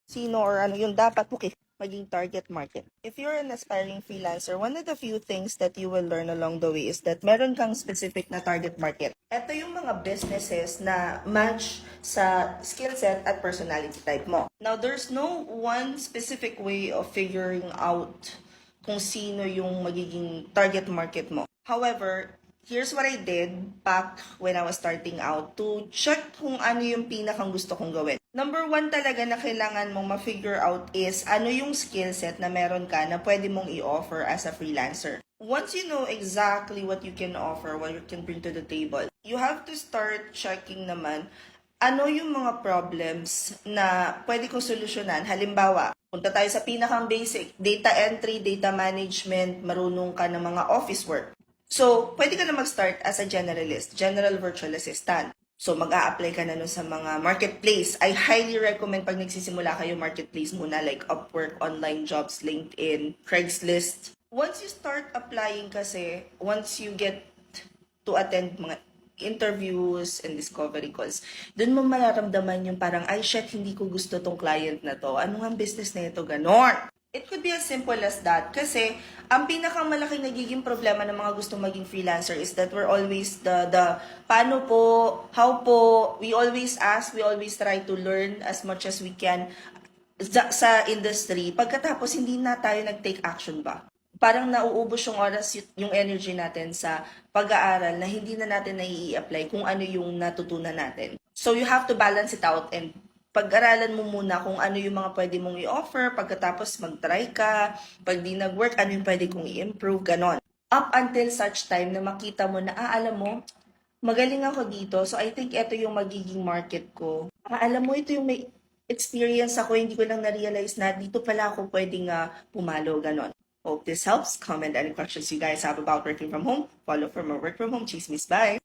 sino or ano yung dapat mo maging target market. If you're an aspiring freelancer, one of the few things that you will learn along the way is that meron kang specific na target market. Ito yung mga businesses na match sa skill set at personality type mo. Now, there's no one specific way of figuring out kung sino yung magiging target market mo. However, here's what I did back when I was starting out to check kung ano yung pinakang gusto kong gawin. Number one talaga na kailangan mong ma-figure out is ano yung skill set na meron ka na pwede mong i-offer as a freelancer. Once you know exactly what you can offer, what you can bring to the table, you have to start checking naman ano yung mga problems na pwede kong solusyonan. Halimbawa, punta tayo sa pinakang basic, data entry, data management, marunong ka ng mga office work. So, pwede ka na mag-start as a generalist, general virtual assistant. So, mag-a-apply ka na nun sa mga marketplace. I highly recommend pag nagsisimula kayo marketplace muna like Upwork, Online Jobs, LinkedIn, Craigslist. Once you start applying kasi, once you get to attend mga interviews and discovery calls, dun mo mararamdaman yung parang, ay shit, hindi ko gusto tong client na to. Ano nga business na ito? Ganon. It could be as simple as that. Kasi, ang pinakamalaking nagiging problema ng mga gustong maging freelancer is that we're always the paano po, how po, we always ask, we always try to learn as much as we can sa industry. Pagkatapos, hindi na tayo nag-take action ba? Parang nauubos yung oras, yung energy natin sa pag-aaral na hindi na natin nai-apply kung ano yung natutunan natin. So you have to balance it out and pag-aralan mo muna kung ano yung mga pwede mong i-offer, pagkatapos mag-try ka, pag di nag-work, ano yung pwede kong i-improve, ganon. Up until such time na makita mo na, alam mo, magaling ako dito, so I think ito yung magiging market ko. Alam mo, ito yung may experience ako, hindi ko lang na-realize na dito pala ako pwedeng pumalo, ganon. Hope this helps. Comment any questions you guys have about working from home. Follow for more work from home. Chismis. Bye!